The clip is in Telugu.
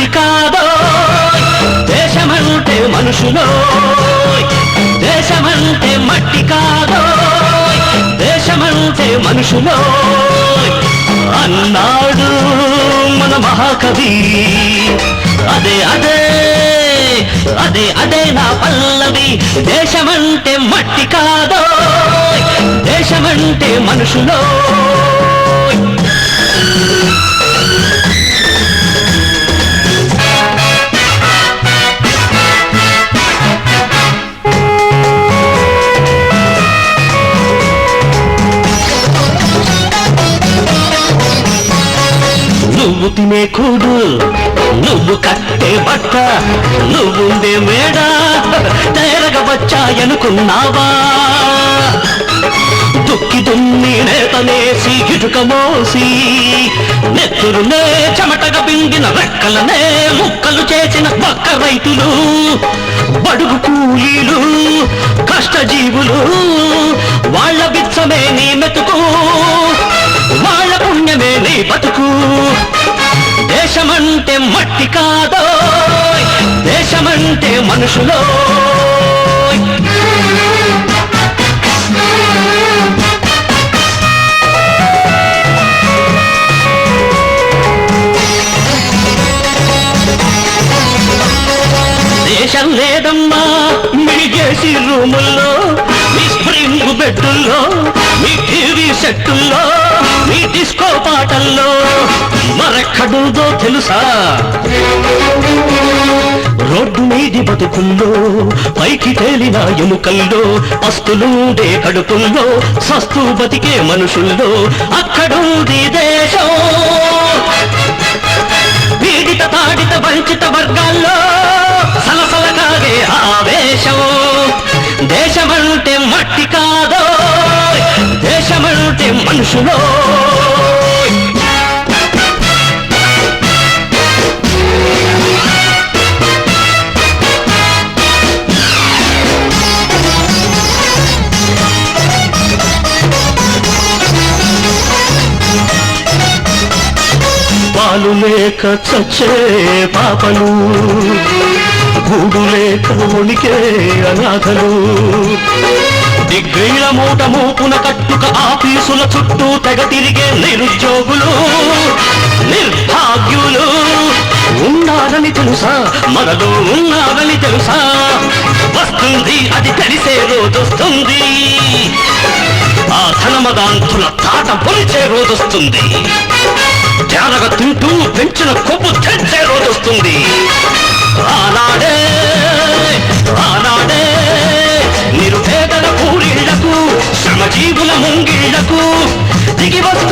మట్టి కాదో దేశమంటే మనుషులో దేశమంటే మట్టి కాదో దేశమంటే మనుషులో అన్నాడు మన మహాకవి అదే అదే అదే అదే నా పల్లవి దేశమంటే మట్టి కాదో దేశమంటే మనుషులో నువ్వు తినే కూడు నువ్వు కట్టే బట్ట నువ్వుండే మేడ తేరగ వచ్చాయనుకున్నావా దుక్కి దున్ని నేతనేసి ఇటుక మోసి నెత్తురునే చెమటగా పిండిన రెక్కలనే ముక్కలు చేసిన పక్క రైతులు బడుగు కూలీలు కష్టజీవులు వాళ్ళ బిచ్చమే నీ మెతుకు వాళ్ళ పుణ్యమే నీ బతుకు దేశమంటే మట్టి కాదో దేశమంటే మనుషులో దేశం లేదమ్మా మిడిగేసి రూముల్లో మీ స్ప్రింగ్ బెడ్డుల్లో మీ టీవీ సెట్టుల్లో మీ డిస్కో పాటల్లో మరెక్కడుందో తెలుసా రోడ్డు మీది బతుకుల్లో పైకి తేలిన ఎముకల్లో పస్తులుండే కడుపుల్లో సస్తూ బతికే మనుషుల్లో అక్కడుంది దేశం పీడిత తాడిత వంచిత వర్గాల్లో సలసలగాగే ఆవేశం దేశమంటే మట్టి కాదో దేశమంటే మనుషులో పాలు లేక చచ్చే పాపలు గూడు లేక ఉనికే అనాథలు డిగ్రీల మూట మూపున కట్టుక ఆఫీసుల చుట్టూ తెగ తిరిగే నిరుద్యోగులు నిర్భాగ్యులు ఉన్నారని తెలుసా మనలో ఉన్నారని తెలుసా వస్తుంది అది తెలిసే రోజొస్తుంది ఆ ధనమదాంతుల తాట పొలిచే రోజొస్తుంది జానగ తింటూ పెంచిన కొవ్వు తెచ్చే రోజొస్తుంది ఆనాడే ఆనాడే నిరుపేదల కూలీళ్లకు శ్రమజీవుల ముంగిళ్లకు దిగివసి